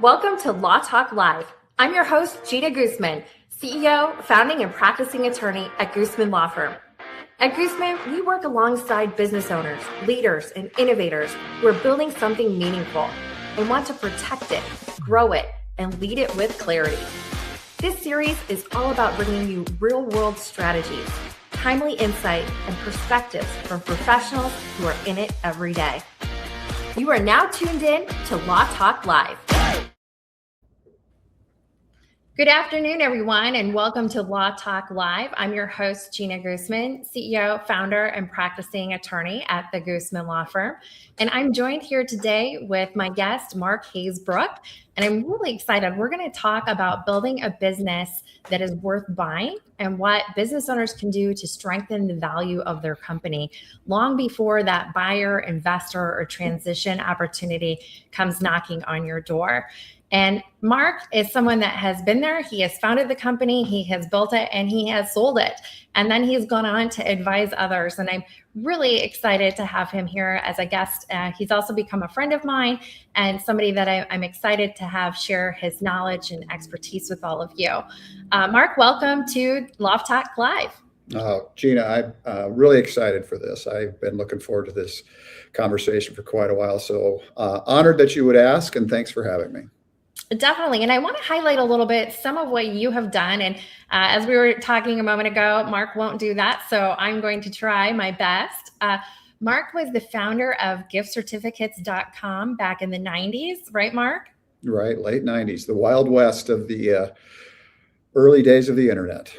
Welcome to Law Talk Live. I'm your host, Jeana Goosmann, CEO, founding and practicing attorney at Goosmann Law Firm. At Goosmann, we work alongside business owners, leaders, and innovators who are building something meaningful and want to protect it, grow it, and lead it with clarity. This series is all about bringing you real-world strategies, timely insight, and perspectives from professionals who are in it every day. You are now tuned in to Law Talk Live. Good afternoon, everyone, and welcome to Law Talk Live. I'm your host, Jeana Goosmann, CEO, founder, and practicing attorney at the Goosmann Law Firm. And I'm joined here today with my guest, Mark Hasebroock. And I'm really excited. We're going to talk about building a business that is worth buying and what business owners can do to strengthen the value of their company long before that buyer, investor, or transition opportunity comes knocking on your door. And Mark is someone that has been there. He has founded the company, he has built it, and he has sold it. And then he's gone on to advise others. And I'm really excited to have him here as a guest. He's also become a friend of mine and somebody that I'm excited to have share his knowledge and expertise with all of you. Mark, welcome to Law Talk Live. Jeana, I'm really excited for this. I've been looking forward to this conversation for quite a while. So honored that you would ask, and thanks for having me. Definitely. And I want to highlight a little bit some of what you have done. And as we were talking a moment ago, Mark won't do that. So I'm going to try my best. Mark was the founder of giftcertificates.com back in the 90s, right, Mark? Right. Late 90s, the Wild West of the early days of the internet.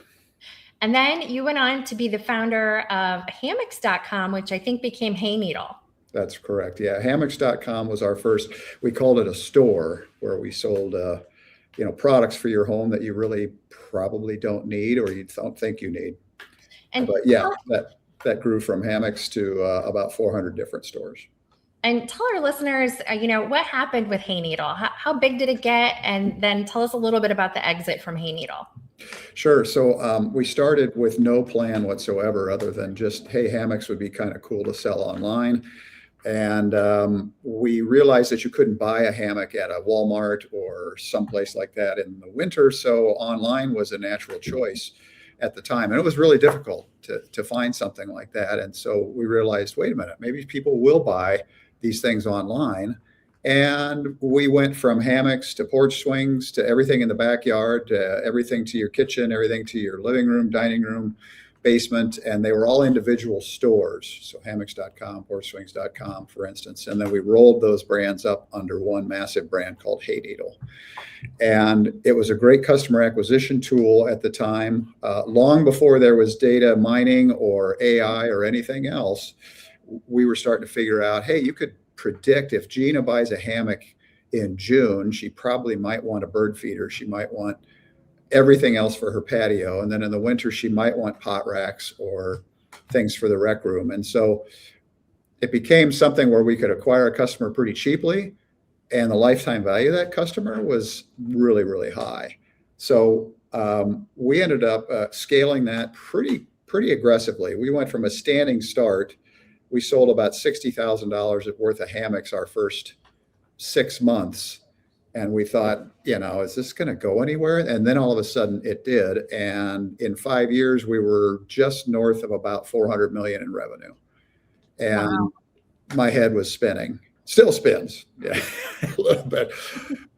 And then you went on to be the founder of hammocks.com, which I think became Hay Needle. That's correct. Yeah. Hammocks.com was our first, we called it a store where we sold, products for your home that you really probably don't need or you don't think you need. But yeah, that grew from hammocks to about 400 different stores. And tell our listeners, what happened with Hay Needle? How big did it get? And then tell us a little bit about the exit from Hay Needle. Sure. So we started with no plan whatsoever other than just, hey, hammocks would be kind of cool to sell online. And we realized that you couldn't buy a hammock at a Walmart or someplace like that in the winter. So online was a natural choice at the time. And it was really difficult to find something like that. And so we realized, wait a minute, maybe people will buy these things online. And we went from hammocks to porch swings to everything in the backyard, to everything to your kitchen, everything to your living room, dining room, basement, and they were all individual stores. So hammocks.com, porchswings.com, for instance. And then we rolled those brands up under one massive brand called Hay Needle. And it was a great customer acquisition tool at the time. Long before there was data mining or AI or anything else, we were starting to figure out, hey, you could predict if Jeana buys a hammock in June, she probably might want a bird feeder. She might want everything else for her patio. And then in the winter, she might want pot racks or things for the rec room. And so it became something where we could acquire a customer pretty cheaply. And the lifetime value of that customer was really, really high. So we ended up scaling that pretty aggressively. We went from a standing start. We sold about $60,000 worth of hammocks our first 6 months. And we thought, is this going to go anywhere? And then all of a sudden it did. And in 5 years, we were just north of about 400 million in revenue. And wow. My head was spinning, still spins, yeah, a little bit.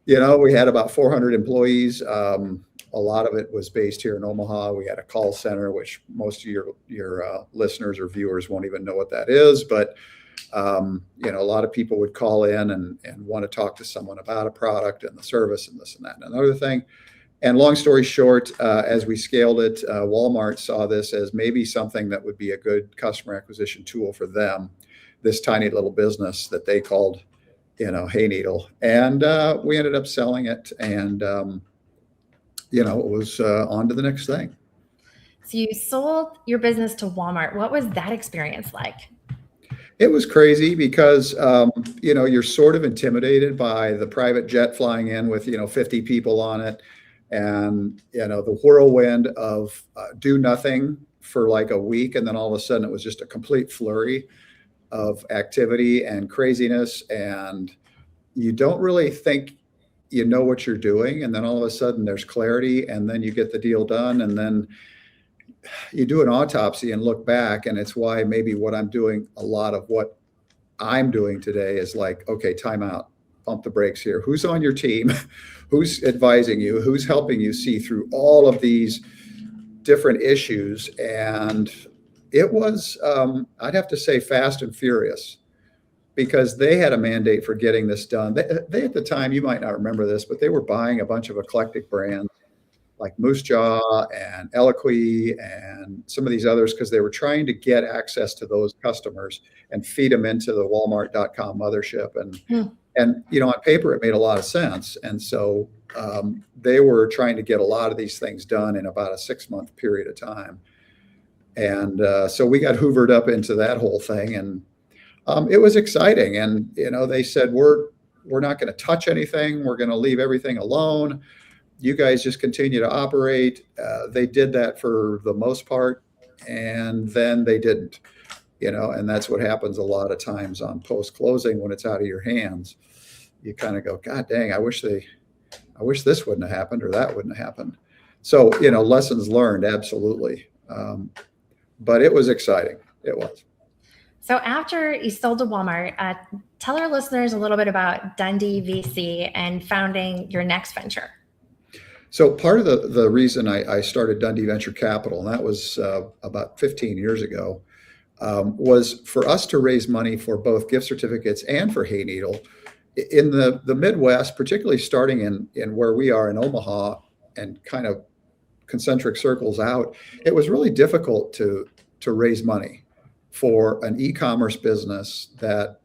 We had about 400 employees. A lot of it was based here in Omaha. We had a call center, which most of your listeners or viewers won't even know what that is. But a lot of people would call in and want to talk to someone about a product and the service and this and that and another thing. And long story short, as we scaled it, Walmart saw this as maybe something that would be a good customer acquisition tool for them, this tiny little business that they called, Hay Needle. And we ended up selling it and, it was on to the next thing. So you sold your business to Walmart. What was that experience like? It was crazy because, you're sort of intimidated by the private jet flying in with, 50 people on it and, the whirlwind of do nothing for like a week. And then all of a sudden it was just a complete flurry of activity and craziness. And you don't really think you know what you're doing, and then all of a sudden there's clarity, and then you get the deal done, and then you do an autopsy and look back, and it's why maybe what I'm doing, a lot of what I'm doing today is like, okay, time out, pump the brakes here. Who's on your team? Who's advising you? Who's helping you see through all of these different issues? And it was, I'd have to say, fast and furious, because they had a mandate for getting this done. They at the time, you might not remember this, but they were buying a bunch of eclectic brands like Moose Jaw and Eloquy and some of these others, because they were trying to get access to those customers and feed them into the Walmart.com mothership. And on paper, it made a lot of sense. And so they were trying to get a lot of these things done in about a 6-month period of time. And so we got hoovered up into that whole thing, and it was exciting. And they said, we're not going to touch anything. We're going to leave everything alone. You guys just continue to operate. They did that for the most part, and then they didn't. And that's what happens a lot of times on post-closing when it's out of your hands. You kind of go, God dang, I wish this wouldn't have happened or that wouldn't have happened. So, lessons learned, absolutely. But it was exciting. It was. So after you sold to Walmart, tell our listeners a little bit about Dundee VC and founding your next venture. So part of the reason I started Dundee Venture Capital, and that was about 15 years ago, was for us to raise money for both gift certificates and for Hayneedle in the Midwest, particularly starting in where we are in Omaha and kind of concentric circles out. It was really difficult to raise money for an e-commerce business that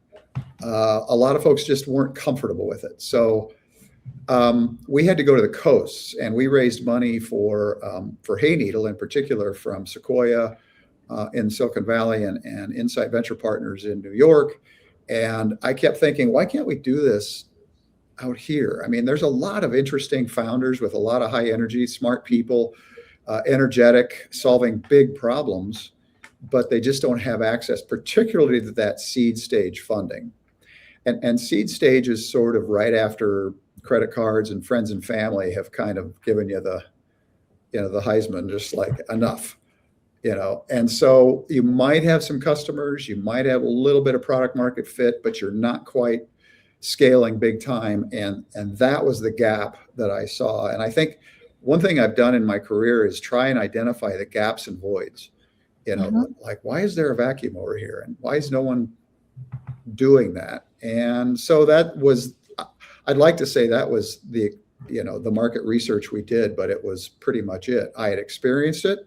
a lot of folks just weren't comfortable with it. So we had to go to the coasts, and we raised money for Hayneedle in particular from Sequoia in Silicon Valley and Insight Venture Partners in New York. And I kept thinking, why can't we do this out here? I mean, there's a lot of interesting founders with a lot of high energy, smart people, energetic, solving big problems, but they just don't have access, particularly to that seed stage funding. And seed stage is sort of right after credit cards and friends and family have kind of given you the Heisman, just like enough, and so you might have some customers, you might have a little bit of product market fit, but you're not quite scaling big time. And that was the gap that I saw. And I think one thing I've done in my career is try and identify the gaps and voids, like, why is there a vacuum over here? And why is no one doing that? And so I'd like to say that was the market research we did, but it was pretty much it. I had experienced it.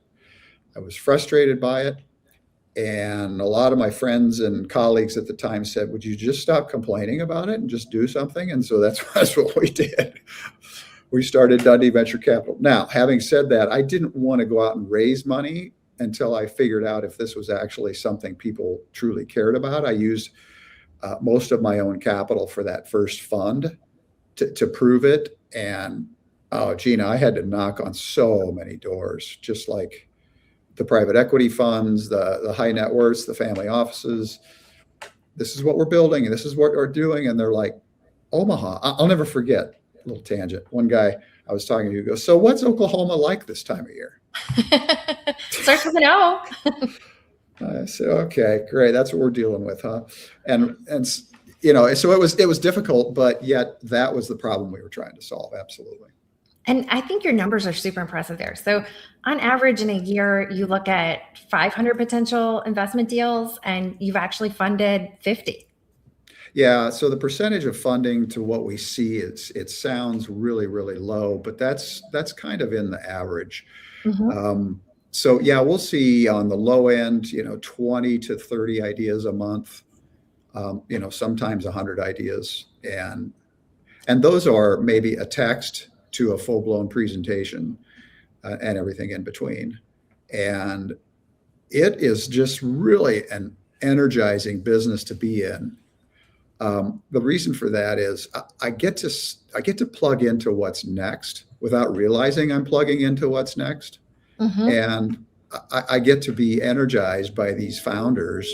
I was frustrated by it. And a lot of my friends and colleagues at the time said, would you just stop complaining about it and just do something? And so that's what we did. We started Dundee Venture Capital. Now, having said that, I didn't want to go out and raise money until I figured out if this was actually something people truly cared about. I used most of my own capital for that first fund to prove it. And Jeana, I had to knock on so many doors, just like the private equity funds, the high net worths, the family offices. This is what we're building, and this is what we're doing. And they're like, Omaha. I'll never forget, a little tangent. One guy I was talking to goes, so what's Oklahoma like this time of year? Starts with an O. I said, okay, great. That's what we're dealing with, huh? And so it was difficult, but yet that was the problem we were trying to solve. Absolutely. And I think your numbers are super impressive there. So on average in a year, you look at 500 potential investment deals and you've actually funded 50. Yeah. So the percentage of funding to what we see, it sounds really, really low, but that's kind of in the average. Mm-hmm. So yeah, we'll see on the low end, 20 to 30 ideas a month, sometimes 100 ideas. And those are maybe a text to a full-blown presentation and everything in between. And it is just really an energizing business to be in. The reason for that is I get to plug into what's next without realizing I'm plugging into what's next. Mm-hmm. And I get to be energized by these founders.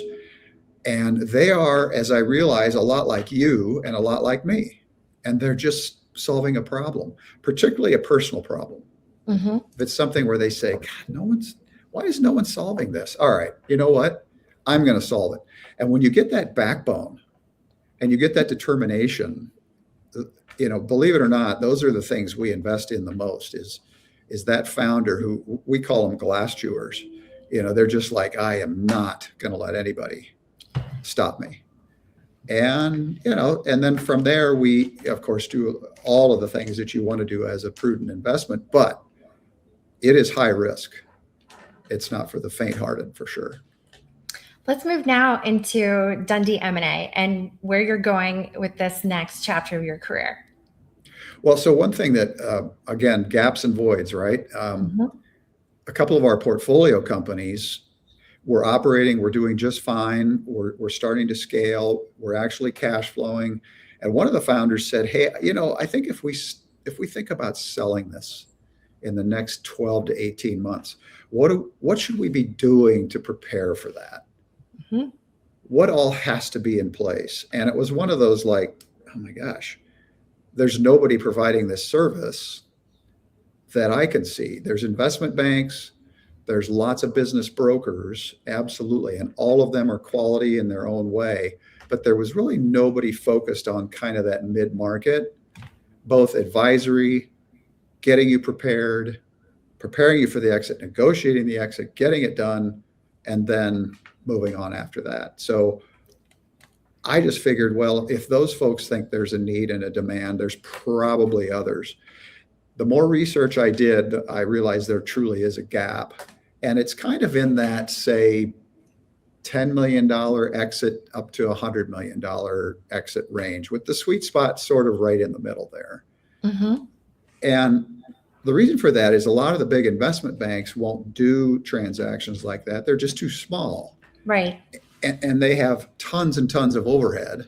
And they are, as I realize, a lot like you and a lot like me. And they're just solving a problem, particularly a personal problem. Mm-hmm. If it's something where they say, God, why is no one solving this? All right, you know what? I'm going to solve it. And when you get that backbone and you get that determination, believe it or not, those are the things we invest in the most is that founder who we call them glass chewers. They're just like, I am not going to let anybody stop me. And, and then from there, we, of course, do all of the things that you want to do as a prudent investment, but it is high risk. It's not for the faint-hearted, for sure. Let's move now into Dundee M&A and where you're going with this next chapter of your career. Well, so one thing that, again, gaps and voids, right? A couple of our portfolio companies were operating, we're doing just fine. We're starting to scale. We're actually cash flowing. And one of the founders said, hey, I think if we think about selling this in the next 12 to 18 months, what should we be doing to prepare for that? Mm-hmm. What all has to be in place? And it was one of those like, oh my gosh, there's nobody providing this service that I can see. There's investment banks, there's lots of business brokers, absolutely, and all of them are quality in their own way. But there was really nobody focused on kind of that mid-market, both advisory, getting you prepared, preparing you for the exit, negotiating the exit, getting it done, and then moving on after that. So I just figured, well, if those folks think there's a need and a demand, there's probably others. The more research I did, I realized there truly is a gap. And it's kind of in that, say, $10 million exit up to $100 million exit range, with the sweet spot sort of right in the middle there. Mm-hmm. And the reason for that is a lot of the big investment banks won't do transactions like that. They're just too small. Right. And they have tons and tons of overhead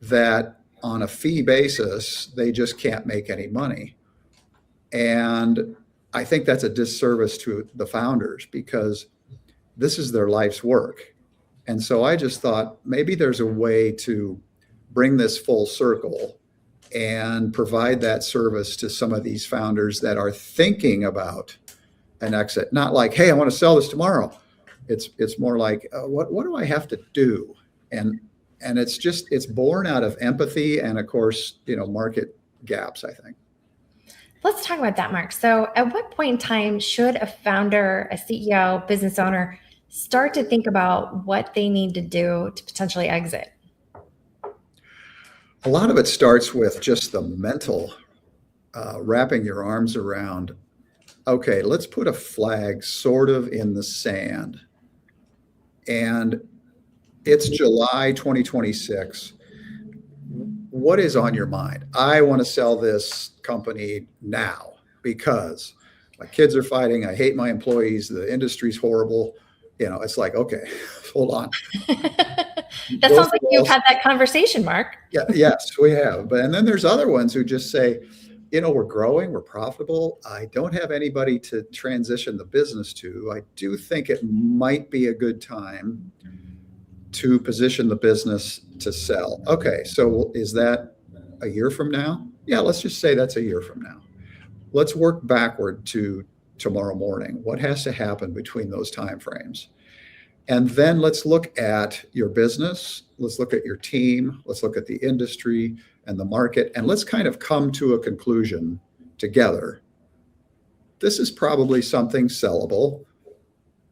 that on a fee basis, they just can't make any money. And I think that's a disservice to the founders because this is their life's work. And so I just thought maybe there's a way to bring this full circle and provide that service to some of these founders that are thinking about an exit. Not like, hey, I want to sell this tomorrow. It's more like, what do I have to do? And it's born out of empathy and, of course, market gaps, I think. Let's talk about that, Mark. So at what point in time should a founder, a CEO, business owner start to think about what they need to do to potentially exit? A lot of it starts with just the mental wrapping your arms around, okay, let's put a flag sort of in the sand. And it's July 2026. What is on your mind? I want to sell this company now because my kids are fighting. I hate my employees. The industry's horrible. It's like, okay, hold on. That sounds like you've had that conversation, Mark. Yeah, yes, we have. And then there's other ones who just say, we're growing, we're profitable. I don't have anybody to transition the business to. I do think it might be a good time to position the business to sell. Okay, so is that a year from now? Yeah, let's just say that's a year from now. Let's work backward to tomorrow morning. What has to happen between those timeframes? And then let's look at your business. Let's look at your team. Let's look at the industry and the market. And let's kind of come to a conclusion together. This is probably something sellable.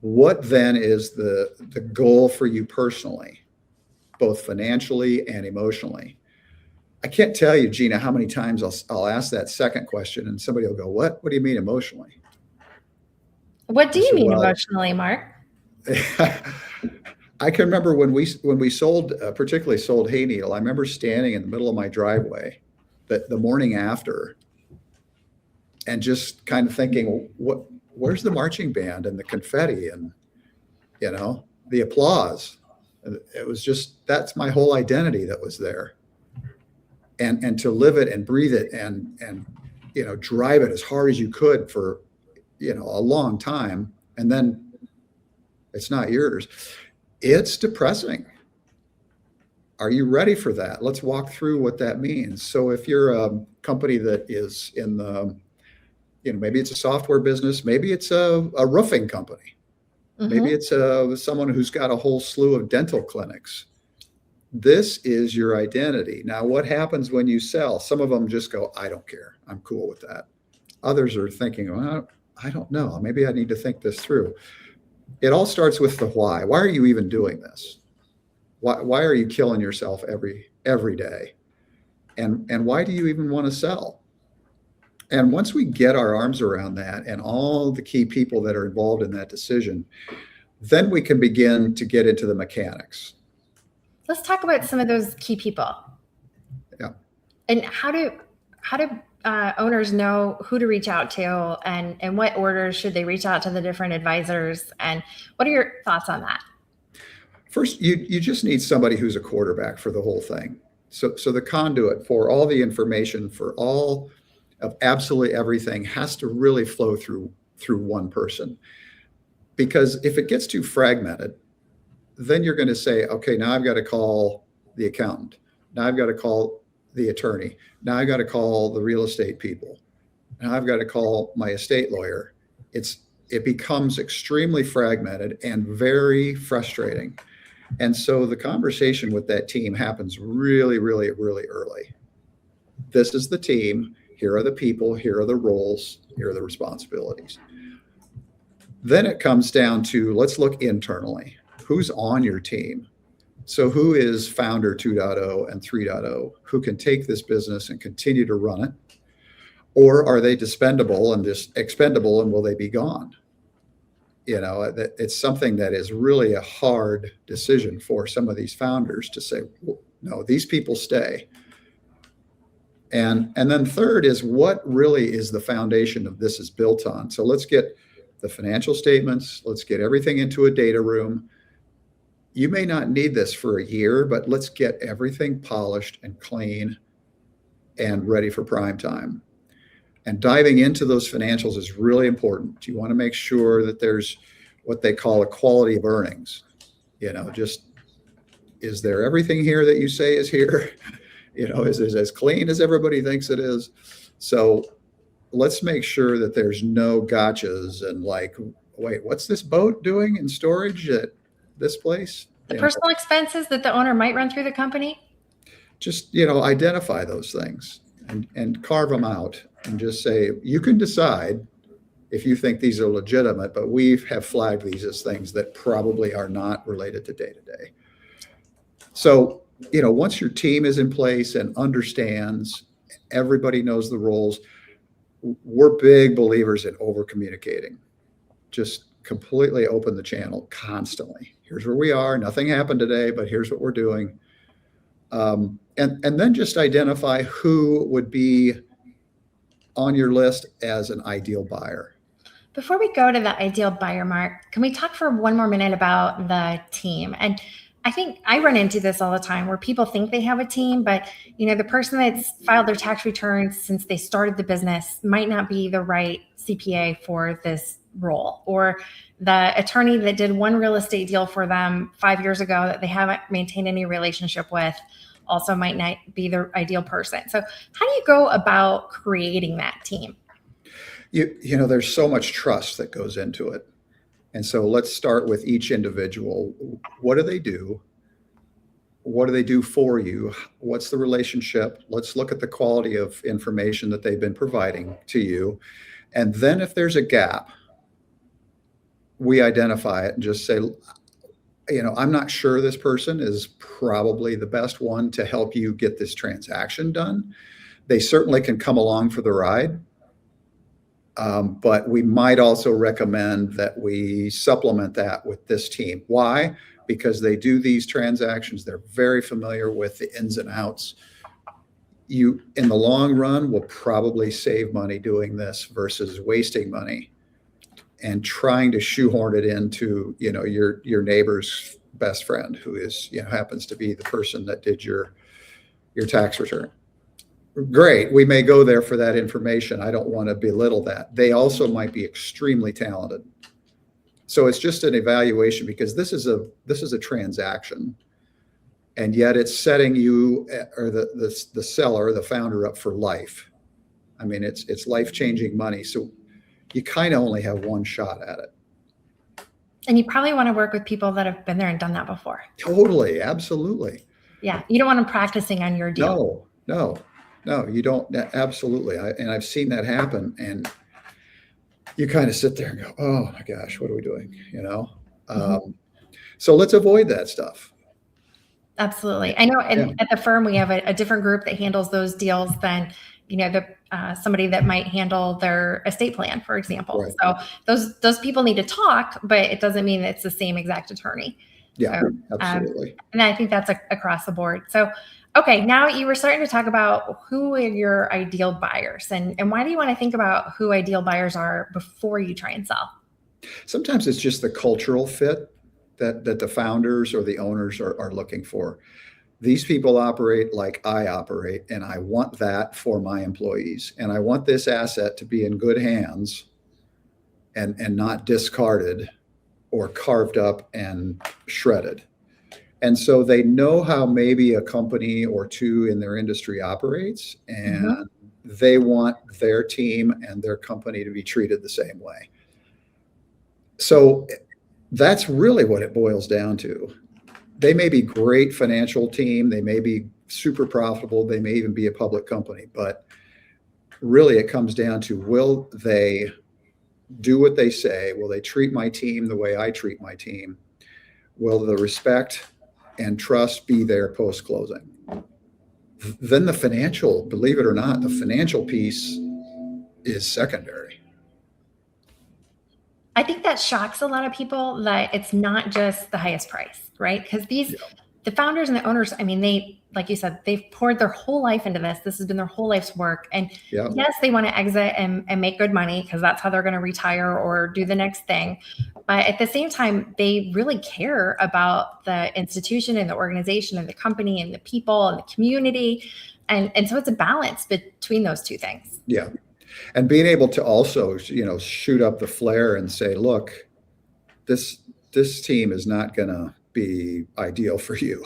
What then is the goal for you personally, both financially and emotionally? I can't tell you, Jeana, how many times I'll ask that second question and somebody will go, what do you mean emotionally? What do you mean emotionally, Mark? I can remember when we sold, particularly sold Hay Needle, I remember standing in the middle of my driveway the morning after and just kind of thinking, where's the marching band and the confetti and, the applause? It was just, that's my whole identity that was there. And to live it and breathe it and drive it as hard as you could for, a long time. And then it's not yours. It's depressing. Are you ready for that? Let's walk through what that means. So if you're a company that is in the, maybe it's a software business, maybe it's a roofing company, maybe it's someone who's got a whole slew of dental clinics. This is your identity. Now, what happens when you sell? Some of them just go, I don't care. I'm cool with that. Others are thinking, well, I don't know. Maybe I need to think this through. It all starts with the why. Why are you even doing this? Why are you killing yourself every day? And why do you even want to sell? And once we get our arms around that and all the key people that are involved in that decision, then we can begin to get into the mechanics. Let's talk about some of those key people. Yeah. And how do owners know who to reach out to, and what order should they reach out to the different advisors? And what are your thoughts on that? First, you just need somebody who's a quarterback for the whole thing. So the conduit for all the information, for all of absolutely everything, has to really flow through one person. Because if it gets too fragmented, then you're going to say, okay, now I've got to call the accountant. Now I've got to call the attorney. Now I've got to call the real estate people. Now I've got to call my estate lawyer. It becomes extremely fragmented and very frustrating. And so the conversation with that team happens really, really, really early. This is the team. Here are the people. Here are the roles. Here are the responsibilities. Then it comes down to, let's look internally. Who's on your team? So who is founder 2.0 and 3.0? Who can take this business and continue to run it? Or are they expendable and will they be gone? It's something that is really a hard decision for some of these founders to say, no, these people stay. And then third is, what really is the foundation of this is built on? So let's get the financial statements. Let's get everything into a data room. You may not need this for a year, but let's get everything polished and clean and ready for prime time. And diving into those financials is really important. You want to make sure that there's what they call a quality of earnings. Just, is there everything here that you say is here? Is it as clean as everybody thinks it is? So let's make sure that there's no gotchas and like, wait, what's this boat doing in storage at this place? The personal expenses that the owner might run through the company? Just, identify those things and carve them out and just say, you can decide if you think these are legitimate, but we have flagged these as things that probably are not related to day-to-day. So, once your team is in place and understands, everybody knows the roles, we're big believers in over-communicating. Just completely open the channel constantly. Here's where we are. Nothing happened today, but here's what we're doing. And then just identify who would be on your list as an ideal buyer. Before we go to the ideal buyer, Mark, can we talk for one more minute about the team? And I think I run into this all the time where people think they have a team, but the person that's filed their tax returns since they started the business might not be the right CPA for this role, or the attorney that did one real estate deal for them 5 years ago that they haven't maintained any relationship with also might not be the ideal person. So how do you go about creating that team? There's so much trust that goes into it. And so let's start with each individual. What do they do? What do they do for you? What's the relationship? Let's look at the quality of information that they've been providing to you. And then if there's a gap, we identify it and just say, I'm not sure this person is probably the best one to help you get this transaction done. They certainly can come along for the ride. But we might also recommend that we supplement that with this team. Why? Because they do these transactions. They're very familiar with the ins and outs. You, in the long run, will probably save money doing this versus wasting money and trying to shoehorn it into, your neighbor's best friend who is, happens to be the person that did your tax return. Great. We may go there for that information. I don't want to belittle that. They also might be extremely talented. So it's just an evaluation because this is a transaction. and yet it's setting you or the seller, the founder, up for life. I mean, it's life-changing money. So you kind of only have one shot at it. And you probably want to work with people that have been there and done that before. Totally, absolutely. Yeah, you don't want them practicing on your deal. No, you don't. Absolutely, and I've seen that happen, and you kind of sit there and go, "Oh my gosh, what are we doing?" So let's avoid that stuff. Absolutely. I know at the firm, we have a different group that handles those deals than, somebody that might handle their estate plan, for example. Right. So those people need to talk, but it doesn't mean it's the same exact attorney. Yeah, so, absolutely. And I think that's across the board. So, okay, now you were starting to talk about who are your ideal buyers, and why do you want to think about who ideal buyers are before you try and sell? Sometimes it's just the cultural fit that the founders or the owners are looking for. These people operate like I operate, and I want that for my employees. And I want this asset to be in good hands and not discarded or carved up and shredded. And so they know how maybe a company or two in their industry operates, and they want their team and their company to be treated the same way. So that's really what it boils down to. They may be great financial team. They may be super profitable. They may even be a public company, but really it comes down to, will they do what they say? Will they treat my team the way I treat my team? Will the respect and trust be there post-closing? Then the financial, believe it or not, the financial piece is secondary. I think that shocks a lot of people that it's not just the highest price, right? Because the founders and the owners, I mean, they, like you said, they've poured their whole life into this. This has been their whole life's work. And yes, they want to exit and make good money because that's how they're going to retire or do the next thing. But at the same time, they really care about the institution and the organization and the company and the people and the community. And so it's a balance between those two things. Yeah. And being able to also, shoot up the flare and say, look, this team is not going to be ideal for you.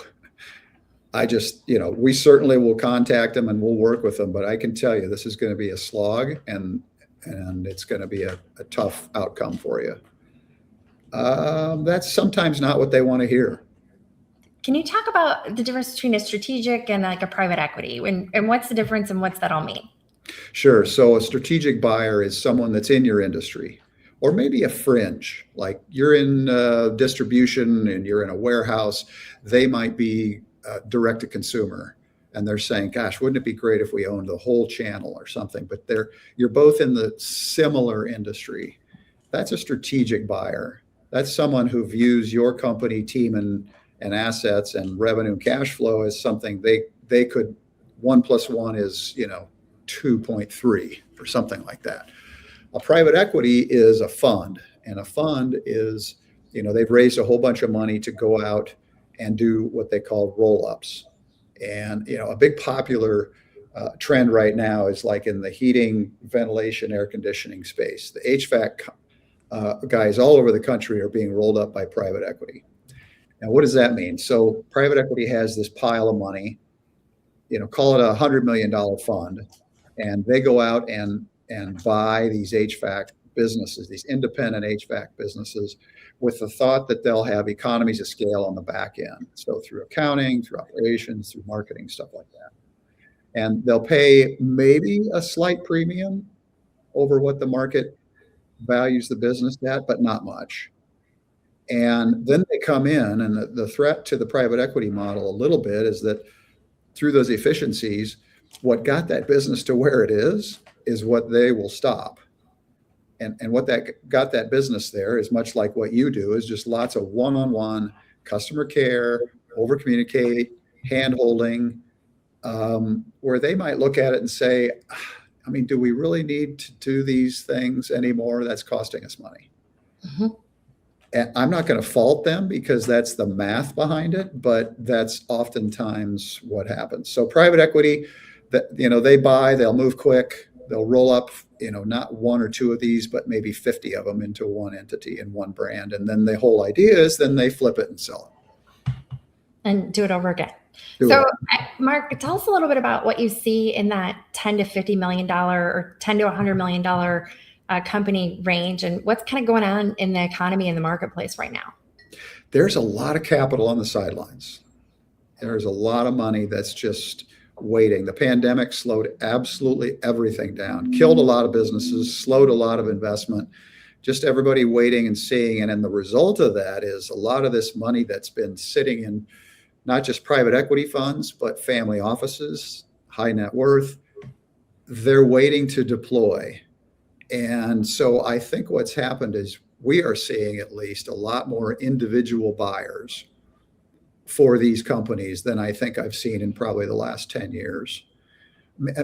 I just, we certainly will contact them and we'll work with them, but I can tell you this is going to be a slog and it's going to be a tough outcome for you. That's sometimes not what they want to hear. Can you talk about the difference between a strategic and like a private equity, and what's the difference and what's that all mean? Sure. So a strategic buyer is someone that's in your industry, or maybe a fringe, like you're in distribution and you're in a warehouse. They might be direct to consumer, and they're saying, gosh, wouldn't it be great if we owned the whole channel or something? But you're both in the similar industry. That's a strategic buyer. That's someone who views your company, team, and assets and revenue and cash flow as something they could, 1 + 1 is, 2.3 or something like that. A private equity is a fund, and a fund is, they've raised a whole bunch of money to go out and do what they call roll-ups. And, a big popular trend right now is like in the heating, ventilation, air conditioning space. The HVAC guys all over the country are being rolled up by private equity. Now, what does that mean? So private equity has this pile of money, call it $100 million fund, and they go out and buy these HVAC businesses, these independent HVAC businesses, with the thought that they'll have economies of scale on the back end. So through accounting, through operations, through marketing, stuff like that. And they'll pay maybe a slight premium over what the market values the business at, but not much. And then they come in, and the threat to the private equity model a little bit is that through those efficiencies, what got that business to where it is what they will stop. And what that got that business there is much like what you do, is just lots of one-on-one customer care, over communicate, hand holding, where they might look at it and say, I mean, do we really need to do these things anymore? That's costing us money. And I'm not going to fault them because that's the math behind it, but that's oftentimes what happens. So private equity, they buy, they'll move quick, they'll roll up, not 1 or 2 of these, but maybe 50 of them into one entity and one brand. And then the whole idea is then they flip it and sell it. And do it over again. So, Mark, tell us a little bit about what you see in that $10 to $50 million or $10 to $100 million company range, and what's kind of going on in the economy and the marketplace right now. There's a lot of capital on the sidelines. There's a lot of money that's just waiting. The pandemic slowed absolutely everything down, killed a lot of businesses, slowed a lot of investment, just everybody waiting and seeing. And then the result of that is a lot of this money that's been sitting in not just private equity funds, but family offices, high net worth, they're waiting to deploy. And so I think what's happened is we are seeing at least a lot more individual buyers for these companies than I think I've seen in probably the last 10 years.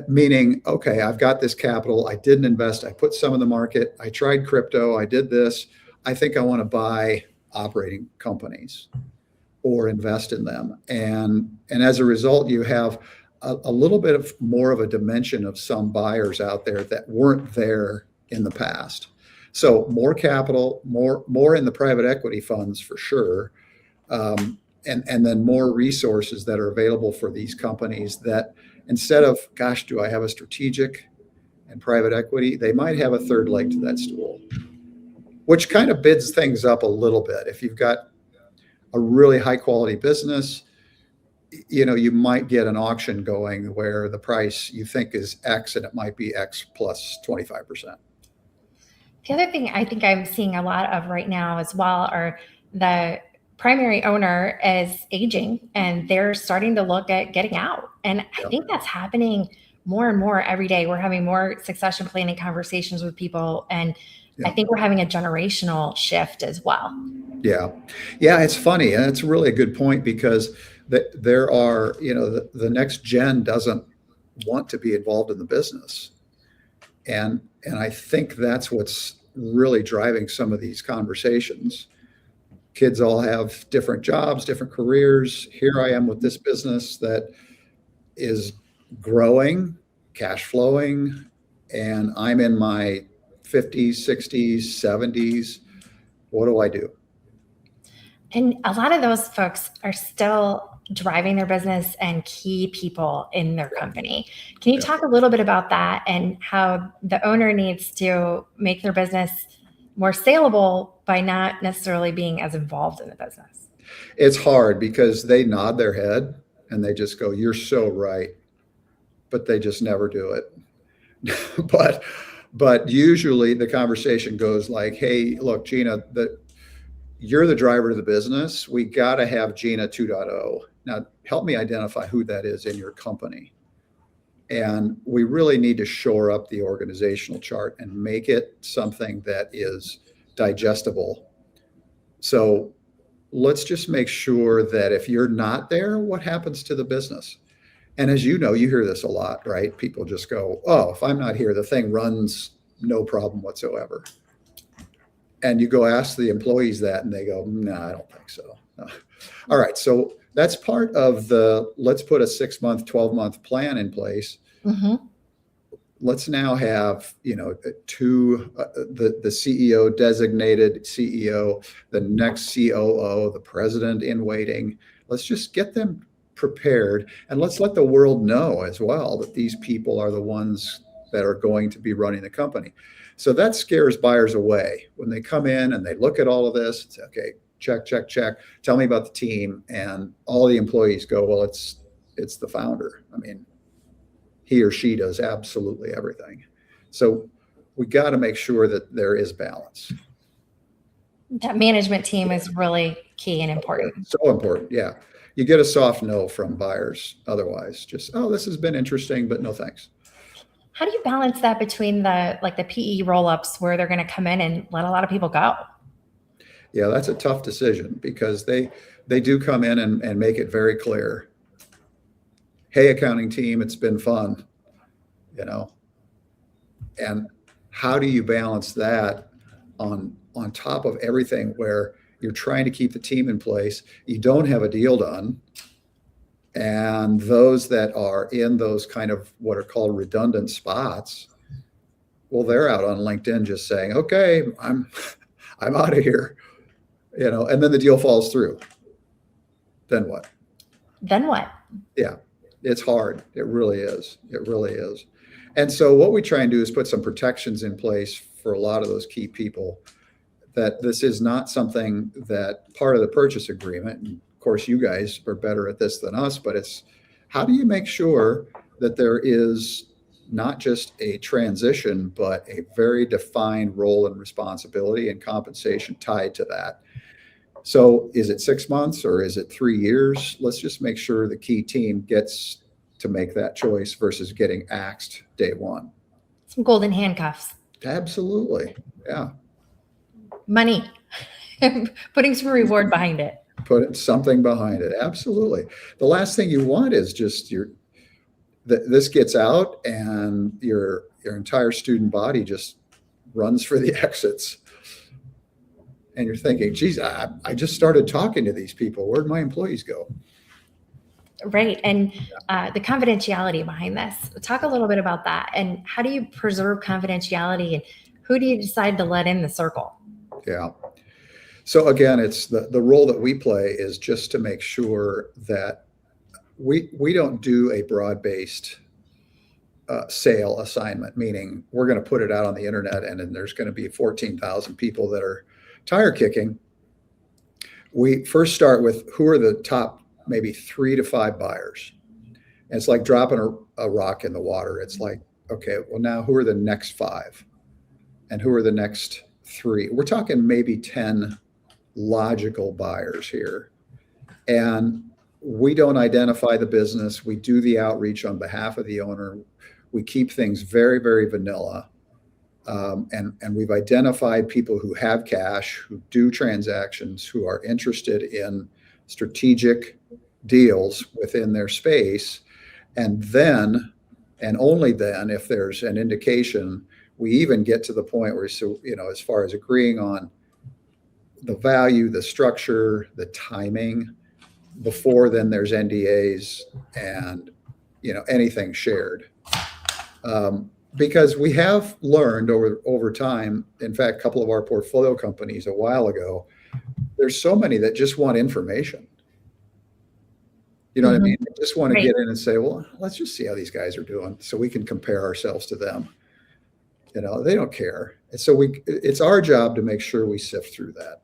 Meaning, okay, I've got this capital, I didn't invest, I put some in the market, I tried crypto, I did this, I think I want to buy operating companies or invest in them. And as a result, you have a little bit of more of a dimension of some buyers out there that weren't there in the past. So more capital, more in the private equity funds for sure. And then more resources that are available for these companies that instead of, gosh, do I have a strategic and private equity, they might have a third leg to that stool, which kind of bids things up a little bit. If you've got a really high quality business, you might get an auction going where the price you think is X and it might be X plus 25%. The other thing I think I'm seeing a lot of right now as well are the primary owner is aging and they're starting to look at getting out. And I think that's happening more and more every day. We're having more succession planning conversations with people. And I think we're having a generational shift as well. Yeah. It's funny. And it's really a good point because there are, the next gen doesn't want to be involved in the business. And I think that's what's really driving some of these conversations. Kids all have different jobs, different careers. Here I am with this business that is growing, cash flowing, and I'm in my 50s, 60s, 70s. What do I do? And a lot of those folks are still driving their business and key people in their company. Can you talk a little bit about that and how the owner needs to make their business more saleable by not necessarily being as involved in the business? It's hard because they nod their head and they just go, "You're so right," but they just never do it. But usually the conversation goes like, "Hey, look, Jeana, you're the driver of the business. We got to have Jeana 2.0. Now, help me identify who that is in your company. And we really need to shore up the organizational chart and make it something that is digestible. So let's just make sure that if you're not there, what happens to the business?" And as you know, you hear this a lot, right? People just go, "Oh, if I'm not here, the thing runs no problem whatsoever." And you go ask the employees that and they go, "No, I don't think so." No. All right. So that's part of let's put a 6-month, 12-month plan in place. Mm-hmm. Let's now have, the CEO, designated CEO, the next COO, the president in waiting. Let's just get them prepared and let's let the world know as well that these people are the ones that are going to be running the company. So that scares buyers away. When they come in and they look at all of this, it's okay, check, check, check. Tell me about the team. And all the employees go, "Well, it's the founder. I mean, he or she does absolutely everything." So we got to make sure that there is balance. That management team is really key and important. So important. Yeah. You get a soft no from buyers. Otherwise, just, "Oh, this has been interesting, but no thanks." How do you balance that between the PE roll-ups where they're going to come in and let a lot of people go? Yeah, that's a tough decision because they do come in and make it very clear. "Hey, accounting team, it's been fun," And how do you balance that on top of everything where you're trying to keep the team in place, you don't have a deal done, and those that are in those kind of what are called redundant spots, well, they're out on LinkedIn just saying, "Okay, I'm out of here," and then the deal falls through. Then what? Yeah, it's hard. It really is. It really is. And so what we try and do is put some protections in place for a lot of those key people, that this is not something that part of the purchase agreement, and of course you guys are better at this than us, but it's how do you make sure that there is not just a transition, but a very defined role and responsibility and compensation tied to that. So is it 6 months or is it 3 years? Let's just make sure the key team gets to make that choice versus getting axed day one. Some golden handcuffs. Absolutely. Yeah. Money. Putting some reward behind it. Put something behind it. Absolutely. The last thing you want is just this gets out and your entire student body just runs for the exits. And you're thinking, geez, I just started talking to these people. Where'd my employees go? Right. And the confidentiality behind this. Talk a little bit about that. And how do you preserve confidentiality, and who do you decide to let in the circle? Yeah. So again, it's the role that we play is just to make sure that we don't do a broad-based sale assignment, meaning we're going to put it out on the internet and then there's going to be 14,000 people that are tire kicking. We first start with who are the top maybe 3 to 5 buyers. And it's like dropping a rock in the water. It's like, okay, well now who are the next 5? And who are the next 3? We're talking maybe 10 logical buyers here. And we don't identify the business. We do the outreach on behalf of the owner. We keep things very, very vanilla. And we've identified people who have cash, who do transactions, who are interested in strategic deals within their space. And then, and only then, if there's an indication, we even get to the point where, so, as far as agreeing on the value, the structure, the timing, before then there's NDAs and, anything shared. Because we have learned over time, in fact, a couple of our portfolio companies a while ago, there's so many that just want information. You know what I mean? They just want to get in and say, well, let's just see how these guys are doing so we can compare ourselves to them. They don't care. And so it's our job to make sure we sift through that.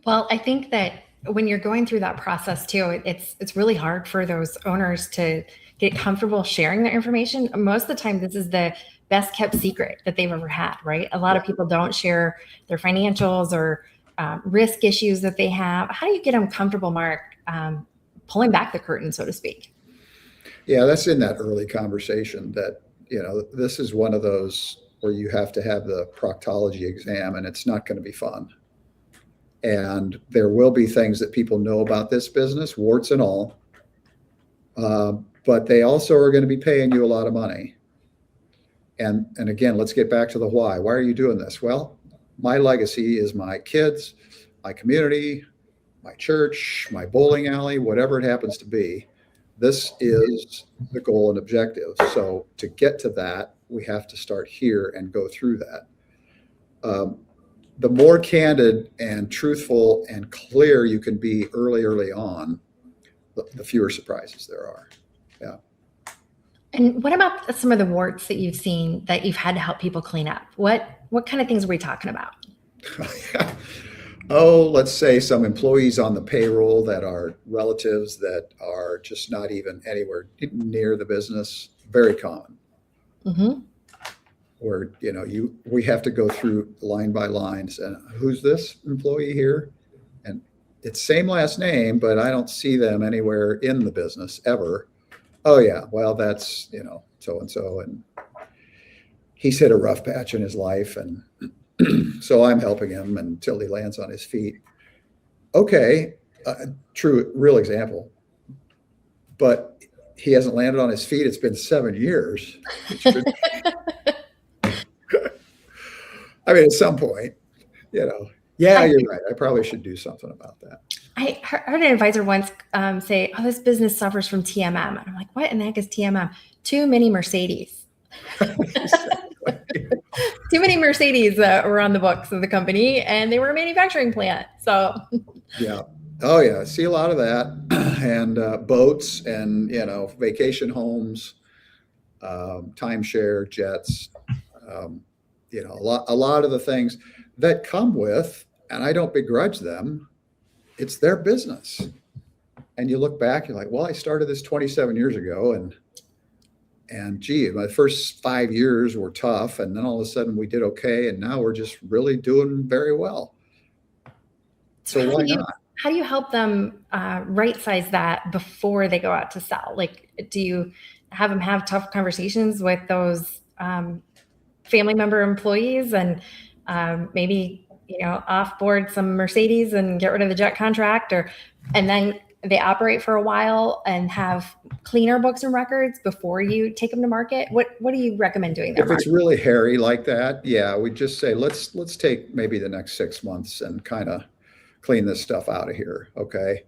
Well, I think that when you're going through that process too, it's really hard for those owners to get comfortable sharing their information. Most of the time, this is the best kept secret that they've ever had, right? A lot of people don't share their financials or risk issues that they have. How do you get them comfortable, Mark, pulling back the curtain, so to speak? Yeah, that's in that early conversation that, this is one of those where you have to have the proctology exam and it's not going to be fun. And there will be things that people know about this business, warts and all. But they also are going to be paying you a lot of money. And again, let's get back to the why. Why are you doing this? Well, my legacy is my kids, my community, my church, my bowling alley, whatever it happens to be. This is the goal and objective. So to get to that, we have to start here and go through that. The more candid and truthful and clear you can be early on, the fewer surprises there are. Yeah. And what about some of the warts that you've seen that you've had to help people clean up? What kind of things are we talking about? Oh, let's say some employees on the payroll that are relatives that are just not even anywhere near the business. Very common. Mm-hmm. Where, we have to go through line by line and who's this employee here? And it's same last name, but I don't see them anywhere in the business ever. Oh yeah, well that's, so-and-so, and he's hit a rough patch in his life, and so I'm helping him until he lands on his feet. Okay, true, real example. But he hasn't landed on his feet. It's been 7 years. I mean, at some point, yeah, you're right. I probably should do something about that. I heard an advisor once say, oh, this business suffers from TMM. And I'm like, what in the heck is TMM? Too many Mercedes. Too many Mercedes were on the books of the company, and they were a manufacturing plant. So yeah, Oh yeah, I see a lot of that, and boats, and vacation homes, timeshare, jets, um, a lot of the things that come with, and I don't begrudge them. It's their business, and you look back, you're like, well, I started this 27 years ago, and gee, my first 5 years were tough, and then all of a sudden we did okay, and now we're just really doing very well. So So why not? how do you help them right size that before they go out to sell? Like, do you have them have tough conversations with those family member employees and maybe offboard some Mercedes and get rid of the jet contract, and then they operate for a while and have cleaner books and records before you take them to market? What do you recommend doing there, If Mark? it's really hairy like that, yeah, we just say let's take maybe the next 6 months and kind of clean this stuff out of here, okay?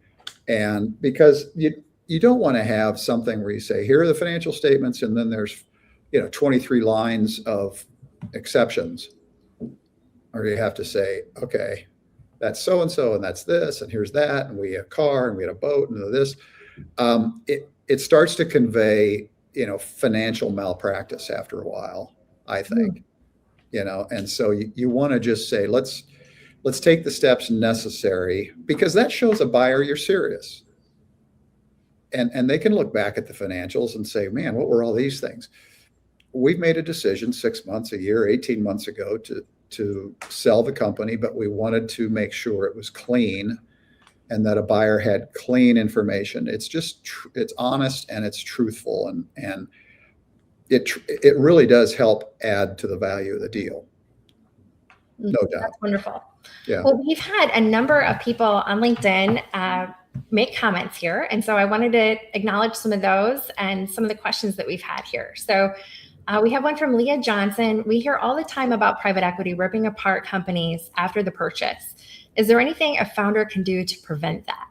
And because you don't want to have something where you say, here are the financial statements, and then there's 23 lines of exceptions, or you have to say, okay, that's so and so, and that's this, and here's that, and we had a car, and we had a boat, and this. It starts to convey financial malpractice after a while, I think. And so you want to just say, let's take the steps necessary, because that shows a buyer you're serious. And they can look back at the financials and say, man, what were all these things? We've made a decision 6 months, a year, 18 months ago to sell the company, but we wanted to make sure it was clean and that a buyer had clean information. It's just it's honest and it's truthful, and it really does help add to the value of the deal. No doubt. That's wonderful. Yeah. Well, we've had a number of people on LinkedIn make comments here, and so I wanted to acknowledge some of those and some of the questions that we've had here. So we have one from Leah Johnson. We hear all the time about private equity ripping apart companies after the purchase. Is there anything a founder can do to prevent that?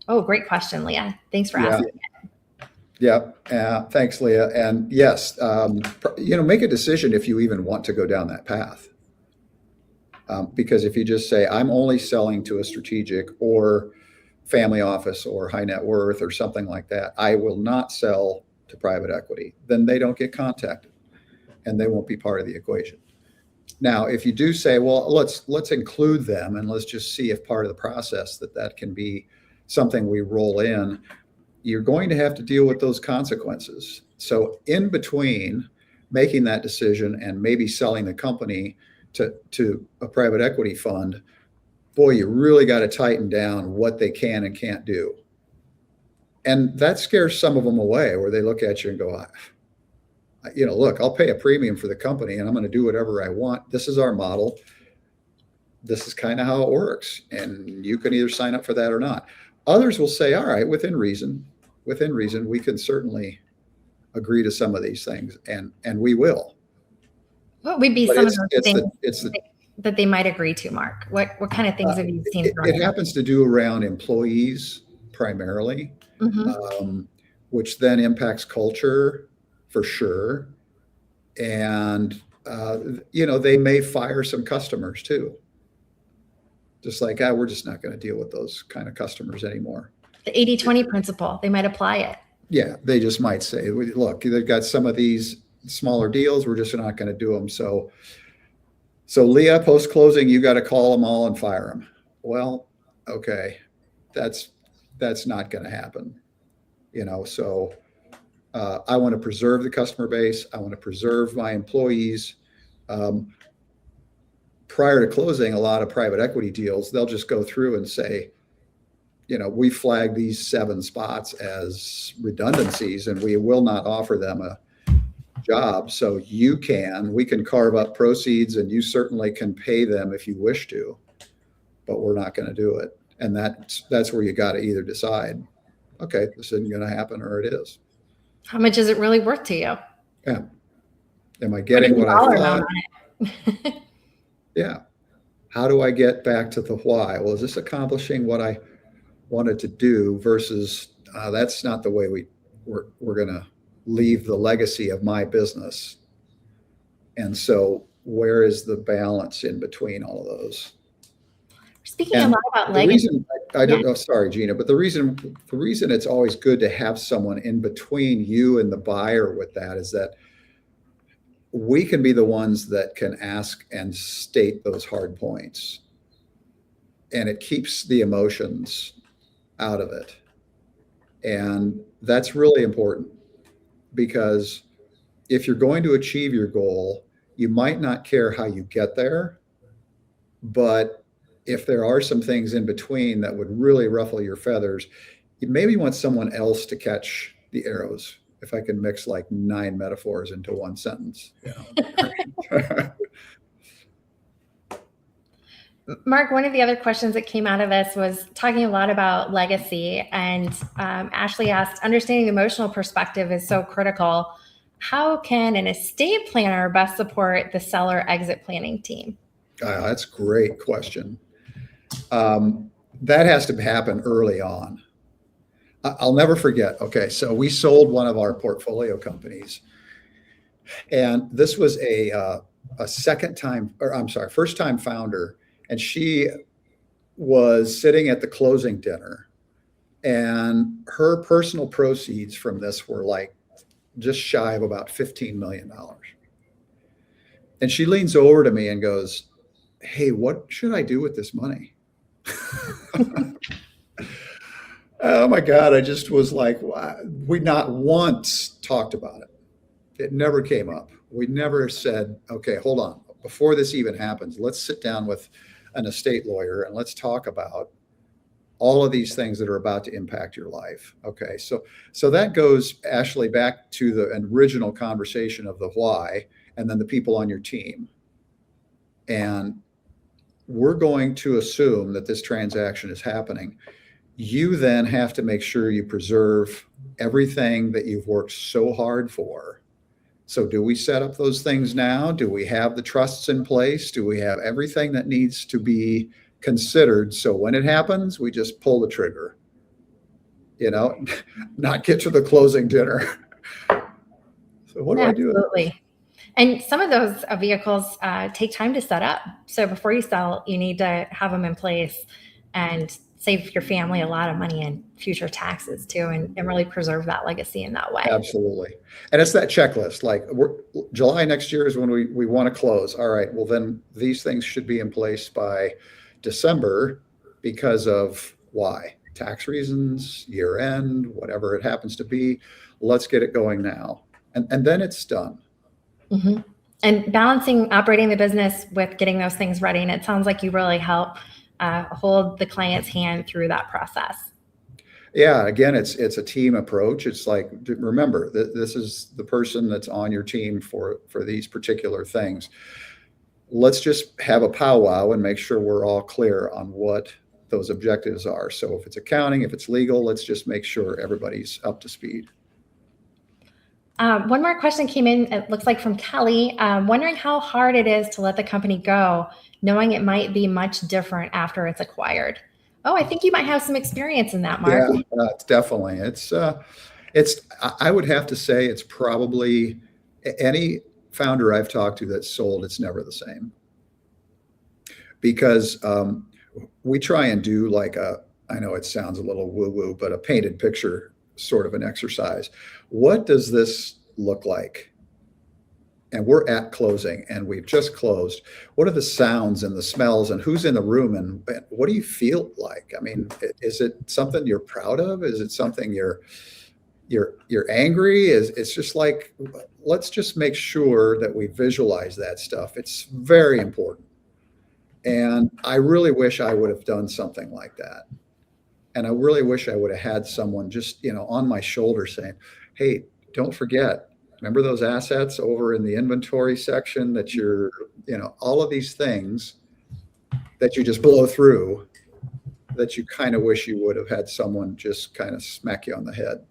Oh, great question, Leah. Thanks for asking. Yeah. Thanks, Leah. And yes, make a decision if you even want to go down that path. Because if you just say, I'm only selling to a strategic or family office or high net worth or something like that, I will not sell to private equity, then they don't get contacted and they won't be part of the equation. Now, if you do say, well, let's include them, and let's just see if part of the process that can be something we roll in, you're going to have to deal with those consequences. So in between making that decision and maybe selling the company to a private equity fund, boy, you really got to tighten down what they can and can't do. And that scares some of them away, where they look at you and go, look, I'll pay a premium for the company and I'm going to do whatever I want. This is our model. This is kind of how it works. And you can either sign up for that or not. Others will say, all right, within reason, we can certainly agree to some of these things, and we will. What would be some of those things that they might agree to, Mark? What kind of things have you seen? It happens to do around employees primarily, which then impacts culture for sure. And, they may fire some customers too. Just like, we're just not going to deal with those kind of customers anymore. The 80-20 principle, they might apply it. Yeah, they just might say, look, they've got some of these smaller deals, we're just not going to do them. So Leah, post-closing, you got to call them all and fire them. Well, okay, that's not going to happen. So I want to preserve the customer base. I want to preserve my employees. Prior to closing a lot of private equity deals, they'll just go through and say, we flag these 7 spots as redundancies and we will not offer them a job. So we can carve up proceeds and you certainly can pay them if you wish to, but we're not going to do it. And that's where you got to either decide, okay, this isn't going to happen, or it is. How much is it really worth to you? Yeah. Am I getting what I thought? Yeah. How do I get back to the why? Well, is this accomplishing what I wanted to do versus that's not the way we're going to leave the legacy of my business. And so where is the balance in between all of those? Speaking a lot about legacy. I don't know, sorry, Jeana, but the reason it's always good to have someone in between you and the buyer with that is that we can be the ones that can ask and state those hard points. And it keeps the emotions out of it. And that's really important because if you're going to achieve your goal, you might not care how you get there, but if there are some things in between that would really ruffle your feathers, you maybe want someone else to catch the arrows. If I can mix like 9 metaphors into one sentence. Mark, one of the other questions that came out of this was talking a lot about legacy. And Ashley asked, understanding the emotional perspective is so critical. How can an estate planner best support the seller exit planning team? That's a great question. That has to happen early on. I'll never forget. Okay, so we sold one of our portfolio companies, and this was a first time founder, and she was sitting at the closing dinner, and her personal proceeds from this were like just shy of about $15 million. And she leans over to me and goes, "Hey, what should I do with this money?" Oh my God, I just was like, we not once talked about it. It never came up. We never said, okay, hold on. Before this even happens, let's sit down with an estate lawyer and let's talk about all of these things that are about to impact your life. Okay, so that goes, Ashley, back to the original conversation of the why, and then the people on your team. And we're going to assume that this transaction is happening. You then have to make sure you preserve everything that you've worked so hard for. So do we set up those things now? Do we have the trusts in place? Do we have everything that needs to be considered? So when it happens, we just pull the trigger, not get to the closing dinner. So what do I do? Absolutely. And some of those vehicles take time to set up. So before you sell, you need to have them in place and save your family a lot of money in future taxes too, and really preserve that legacy in that way. Absolutely. And it's that checklist, like July next year is when we want to close. All right, well then these things should be in place by December because of why? Tax reasons, year end, whatever it happens to be. Let's get it going now. And then it's done. Mm-hmm. And balancing operating the business with getting those things ready. And it sounds like you really help hold the client's hand through that process. Yeah, again, it's a team approach. It's like, remember that this is the person that's on your team for these particular things. Let's just have a powwow and make sure we're all clear on what those objectives are. So if it's accounting, if it's legal, let's just make sure everybody's up to speed. One more question came in, it looks like from Kelly, wondering how hard it is to let the company go, knowing it might be much different after it's acquired. Oh, I think you might have some experience in that, Mark. Yeah, definitely. I would have to say it's probably any founder I've talked to that's sold, it's never the same. Because we try and do like I know it sounds a little woo-woo, but a painted picture sort of an exercise. What does this look like? And we're at closing and we've just closed. What are the sounds and the smells and who's in the room and what do you feel like? I mean, is it something you're proud of? Is it something you're angry? It's just like, let's just make sure that we visualize that stuff. It's very important. And I really wish I would have done something like that. And I really wish I would have had someone just, on my shoulder saying, hey, don't forget, remember those assets over in the inventory section that you're, all of these things that you just blow through that you kind of wish you would have had someone just kind of smack you on the head.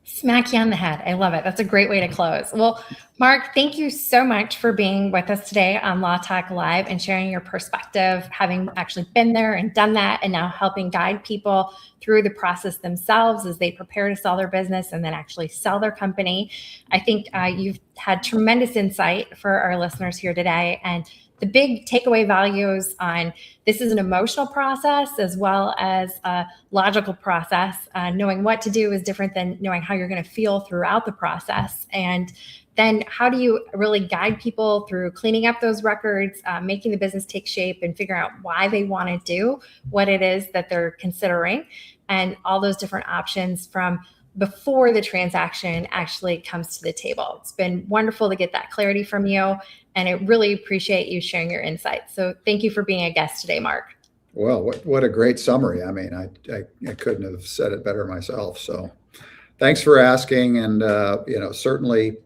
Smack you on the head. I love it. That's a great way to close. Well, Mark, thank you so much for being with us today on Law Talk Live and sharing your perspective, having actually been there and done that, and now helping guide people through the process themselves as they prepare to sell their business and then actually sell their company. I think you've had tremendous insight for our listeners here today, and the big takeaway values on this is an emotional process as well as a logical process. Knowing what to do is different than knowing how you're going to feel throughout the process. And then how do you really guide people through cleaning up those records, making the business take shape, and figure out why they want to do what it is that they're considering, and all those different options from before the transaction actually comes to the table. It's been wonderful to get that clarity from you, and I really appreciate you sharing your insights. So thank you for being a guest today, Mark. Well, what a great summary. I mean, I couldn't have said it better myself. So thanks for asking. And, certainly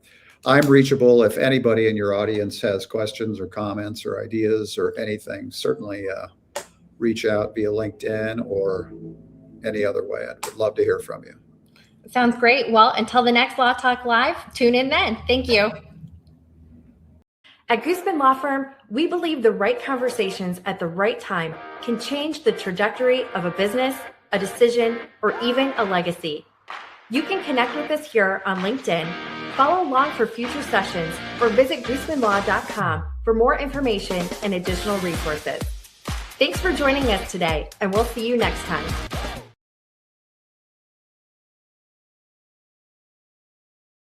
I'm reachable. If anybody in your audience has questions or comments or ideas or anything, certainly reach out via LinkedIn or any other way. I would love to hear from you. Sounds great. Well, until the next Law Talk Live, tune in then. Thank you. At Goosmann Law Firm, we believe the right conversations at the right time can change the trajectory of a business, a decision, or even a legacy. You can connect with us here on LinkedIn, follow along for future sessions, or visit goosmannlaw.com for more information and additional resources. Thanks for joining us today, and we'll see you next time.